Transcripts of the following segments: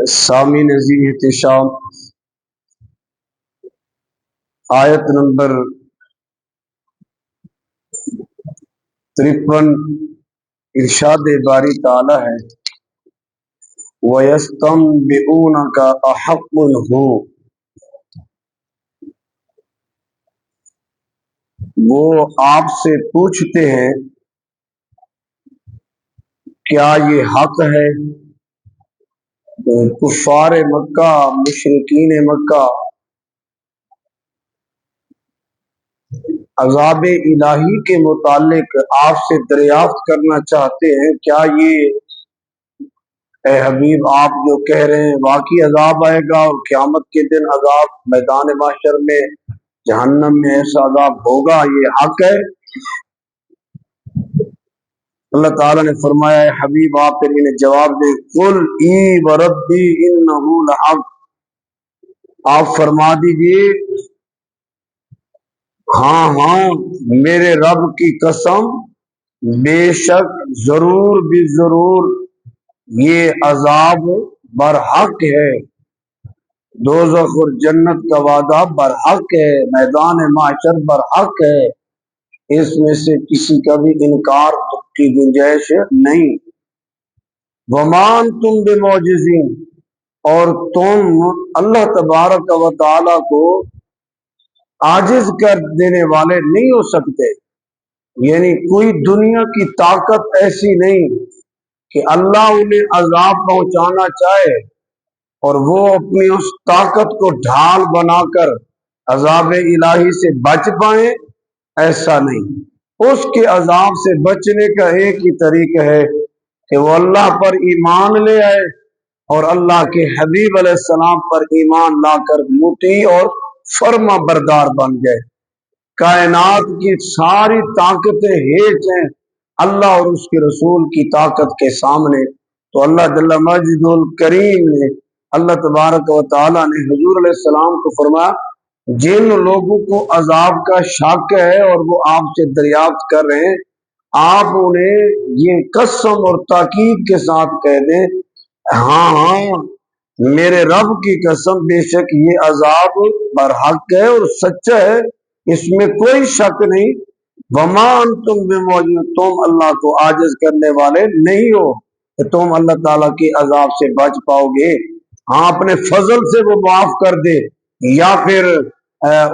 سامعین عزیز احتشام، آیت نمبر 53 ارشاد باری تعالی ہے، وَيَسْتَنْبِئُونَكَ أَحَقٌّ هُوَ، وہ آپ سے پوچھتے ہیں کیا یہ حق ہے۔ کفار مکہ، مشرکین مکہ عذاب الہی کے متعلق آپ سے دریافت کرنا چاہتے ہیں، کیا یہ اے حبیب آپ جو کہہ رہے ہیں واقعی عذاب آئے گا اور قیامت کے دن عذاب میدان محشر میں جہنم میں ایسا عذاب ہوگا، یہ حق ہے؟ اللہ تعالیٰ نے فرمایا ہے حبیب آپ پھر انہیں جواب دیں، قل ای وربی انہ لحق، آپ فرما دیجئے ہاں ہاں میرے رب کی قسم، بے شک ضرور بھی ضرور یہ عذاب برحق ہے، دوزخ اور جنت کا وعدہ برحق ہے، میدان محشر برحق ہے، اس میں سے کسی کا بھی انکار کی گنجائش نہیں۔ ومان تم بمعجزین، اور تم اللہ تبارک و تعالی کو عاجز کر دینے والے نہیں ہو سکتے، یعنی کوئی دنیا کی طاقت ایسی نہیں کہ اللہ انہیں عذاب پہنچانا چاہے اور وہ اپنی اس طاقت کو ڈھال بنا کر عذاب الہی سے بچ پائیں، ایسا نہیں۔ اس کے عذاب سے بچنے کا ایک ہی طریقہ ہے کہ وہ اللہ پر ایمان لے آئے اور اللہ کے حبیب علیہ السلام پر ایمان لا کر مطیع اور فرما بردار بن گئے۔ کائنات کی ساری طاقتیں ہیچ ہیں اللہ اور اس کے رسول کی طاقت کے سامنے، تو اللہ جل مجد الکریم نے، اللہ تبارک و تعالی نے حضور علیہ السلام کو فرمایا جن لوگوں کو عذاب کا شک ہے اور وہ آپ سے دریافت کر رہے ہیں، آپ انہیں یہ قسم اور تاکید کے ساتھ کہہ دیں ہاں ہاں میرے رب کی قسم، بے شک یہ عذاب برحق ہے اور سچا ہے، اس میں کوئی شک نہیں۔ وما انتم بمعجزین، تم اللہ کو عاجز کرنے والے نہیں ہو کہ تم اللہ تعالیٰ کے عذاب سے بچ پاؤ گے۔ ہاں اپنے فضل سے وہ معاف کر دے یا پھر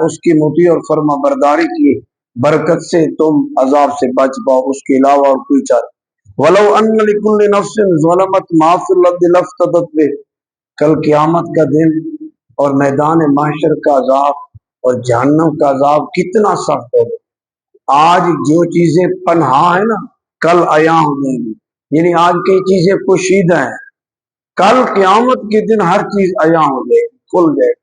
اس کی مطیع اور فرما برداری کی برکت سے تم عذاب سے بچ پاؤ، اس کے علاوہ اور کوئی چارہ۔ وَلَوْ أَنَّ لِكُلِّ نَفْسٍ ظَلَمَتْ مَا فِي الْأَرْضِ لَافْتَدَتْ بِهِ، کل قیامت کا دن اور میدان محشر کا عذاب اور جہنم کا عذاب کتنا سخت ہوگا۔ آج جو چیزیں پنہا ہیں نا کل عیاں ہو جائیں گی، یعنی آج کی چیزیں پوشیدہ ہیں، کل قیامت کے دن ہر چیز عیاں ہو جائے گی، کھل جائے گی۔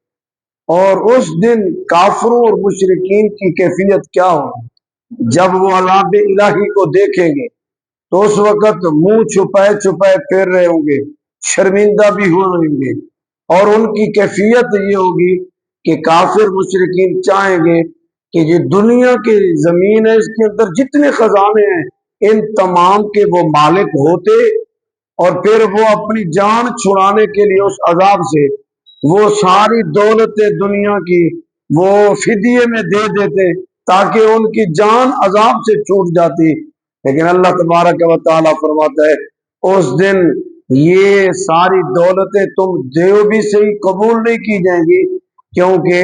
اور اس دن کافروں اور مشرکین کی کیفیت کیا ہوگی؟ جب وہ عذاب الہی کو دیکھیں گے تو اس وقت منہ چھپائے چھپائے پھر رہے ہوں گے، شرمندہ بھی ہوں گے، اور ان کی کیفیت یہ ہوگی کہ کافر مشرکین چاہیں گے کہ یہ دنیا کی زمین ہے، اس کے اندر جتنے خزانے ہیں ان تمام کے وہ مالک ہوتے، اور پھر وہ اپنی جان چھڑانے کے لیے اس عذاب سے وہ ساری دولت دنیا کی وہ فدیے میں دے دیتے تاکہ ان کی جان عذاب سے چھوٹ جاتی۔ لیکن اللہ تبارک و تعالیٰ فرماتا ہے اس دن یہ ساری دولتیں تم دیو بھی صحیح قبول نہیں کی جائیں گی، کیونکہ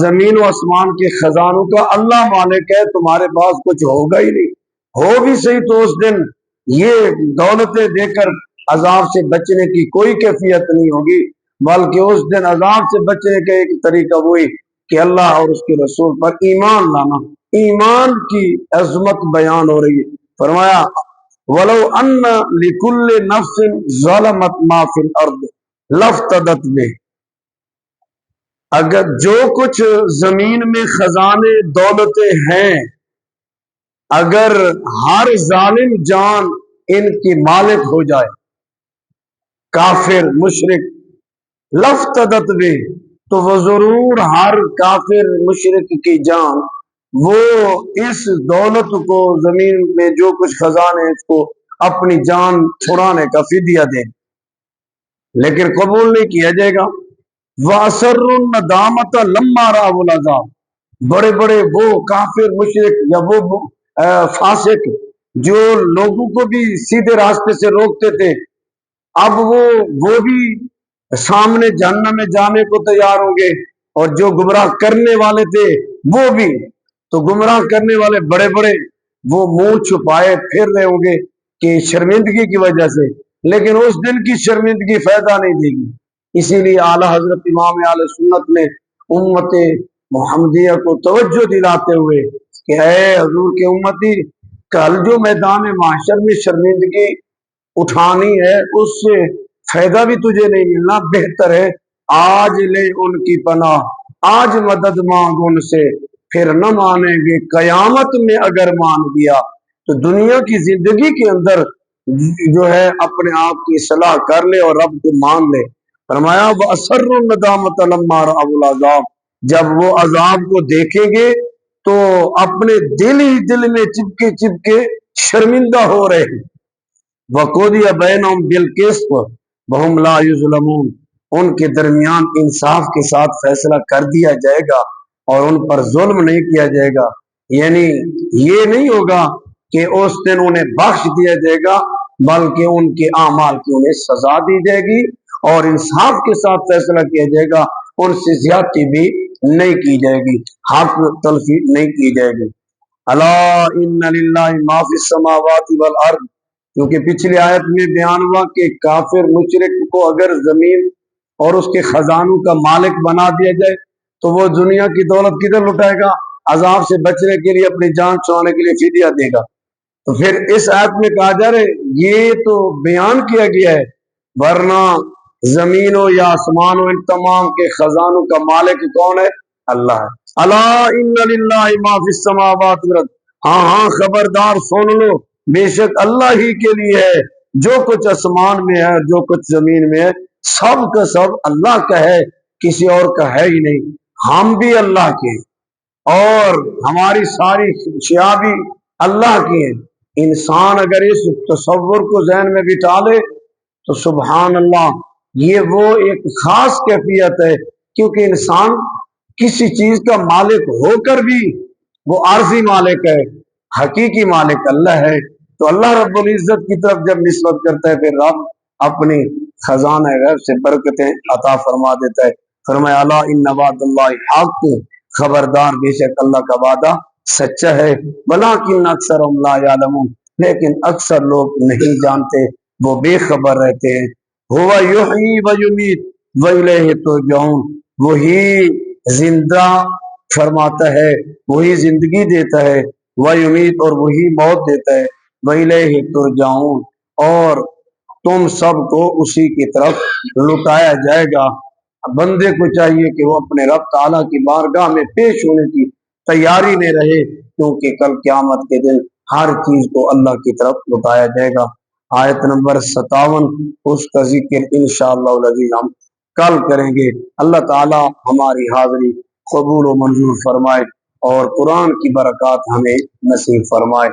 زمین و آسمان کے خزانوں کا اللہ مالک ہے، تمہارے پاس کچھ ہوگا ہی نہیں، ہو بھی صحیح تو اس دن یہ دولتیں دے کر عذاب سے بچنے کی کوئی کیفیت نہیں ہوگی، بلکہ اس دن عذاب سے بچنے کا ایک طریقہ وہی کہ اللہ اور اس کے رسول پر ایمان لانا۔ ایمان کی عظمت بیان ہو رہی ہے، فرمایا وَلَوْ أَنَّ لِكُلِّ نَفْسٍ ظَلَمَتْ مَا فِي الْأَرْضِ لَافْتَدَتْ بِهِ، اگر جو کچھ زمین میں خزانے دولتیں ہیں اگر ہر ظالم جان ان کی مالک ہو جائے، کافر مشرک، لفتدت بھی، تو وہ ضرور ہر کافر مشرک کی جان وہ اس دولت کو، زمین میں جو کچھ خزانے ہیں، اس کو اپنی جان چھڑانے کا فدیہ دیں، لیکن قبول نہیں کیا جائے گا۔ وَأَسَرُّوا النَّدَامَةَ لَمَّا رَأَوُا الْعَذَابَ، بڑے بڑے وہ کافر مشرک یا وہ فاسق جو لوگوں کو بھی سیدھے راستے سے روکتے تھے، اب وہ بھی سامنے جہنم میں جانے کو تیار ہوں گے، اور جو گمراہ کرنے والے تھے وہ بھی، تو گمراہ کرنے والے بڑے بڑے وہ منہ چھپائے پھر رہے ہوں گے کہ شرمندگی کی وجہ سے، لیکن اس دن کی شرمندگی فائدہ نہیں دے گی۔ اسی لیے اعلی حضرت امام اہل سنت نے امت محمدیہ کو توجہ دلاتے ہوئے کہ اے حضور کے امتی، کل جو میدان معاشر میں شرمندگی اٹھانی ہے، اس سے فائدہ بھی تجھے نہیں ملنا، بہتر ہے آج لے ان کی پناہ، آج مدد مانگ ان سے، پھر نہ مانیں گے قیامت میں اگر مان گیا۔ تو دنیا کی زندگی کے اندر جو ہے اپنے آپ کی اصلاح کر لے اور رب کو مان لے۔ فرمایا وَأَسَرُّوا النَّدَامَةَ لَمَّا رَأَوُا الْعَذَابَ، جب وہ عذاب کو دیکھیں گے تو اپنے دل ہی دل میں چپکے چپکے شرمندہ ہو رہے ہیں۔ وَقُضِيَ بَيْنَهُم بِالْقِسْطِ وَهُمْ لَا يُظْلَمُونَ، ان کے درمیان انصاف کے ساتھ فیصلہ کر دیا جائے گا اور ان پر ظلم نہیں کیا جائے گا، یعنی یہ نہیں ہوگا کہ اس دن انہیں بخش دیا جائے گا، بلکہ ان کے اعمال کی انہیں سزا دی جائے گی، اور انصاف کے ساتھ فیصلہ کیا جائے گا، ان سے زیادتی بھی نہیں کی جائے گی، حق تلفی نہیں کی جائے گی۔ الا ان للہ ما فی السماوات والارض، کیونکہ پچھلی آیت میں بیان ہوا کہ کافر مشرک کو اگر زمین اور اس کے خزانوں کا مالک بنا دیا جائے تو وہ دنیا کی دولت کدھر لٹائے گا؟ عذاب سے بچنے کے لیے، اپنی جان چھڑانے کے لیے فدیہ دے گا۔ تو پھر اس آیت میں کہا جا رہا ہے یہ تو بیان کیا گیا ہے، ورنہ زمینوں یا آسمانوں ان تمام کے خزانوں کا مالک کون ہے؟ اللہ ہے۔ الا ان للہ ما فی السماوات والارض، ہاں ہاں خبردار سن لو، بے شک اللہ ہی کے لیے ہے جو کچھ آسمان میں ہے اور جو کچھ زمین میں ہے، سب کا سب اللہ کا ہے، کسی اور کا ہے ہی نہیں۔ ہم بھی اللہ کے اور ہماری ساری خوشیاں بھی اللہ کی ہیں۔ انسان اگر اس تصور کو ذہن میں بٹھا لے تو سبحان اللہ، یہ وہ ایک خاص کیفیت ہے، کیونکہ انسان کسی چیز کا مالک ہو کر بھی وہ عارضی مالک ہے، حقیقی مالک اللہ ہے۔ تو اللہ رب العزت کی طرف جب نسبت کرتا ہے پھر رب اپنی خزانہ غیب سے برکتیں عطا فرما دیتا ہے۔ فرمایا الا ان وعد اللہ حق، خبردار بے شک اللہ کا وعدہ سچا ہے، ولکن اکثرهم لا یعلمون، لیکن اکثر لوگ نہیں جانتے، وہ بے خبر رہتے ہیں۔ ہوا یحیی و یمیت والیہ ترجعون، وہی زندہ فرماتا ہے، وہی زندگی دیتا ہے، و یمیت اور وہی موت دیتا ہے، والیہ ترجعون اور تم سب کو اسی کی طرف لٹایا جائے گا۔ بندے کو چاہیے کہ وہ اپنے رب تعالیٰ کی بارگاہ میں پیش ہونے کی تیاری میں رہے، کیونکہ کل قیامت کے دن ہر چیز کو اللہ کی طرف لٹایا جائے گا۔ آیت نمبر 57 اس کا ذکر انشاءاللہ العزیز ہم کل کریں گے۔ اللہ تعالیٰ ہماری حاضری قبول و منظور فرمائے اور قرآن کی برکات ہمیں نصیب فرمائے۔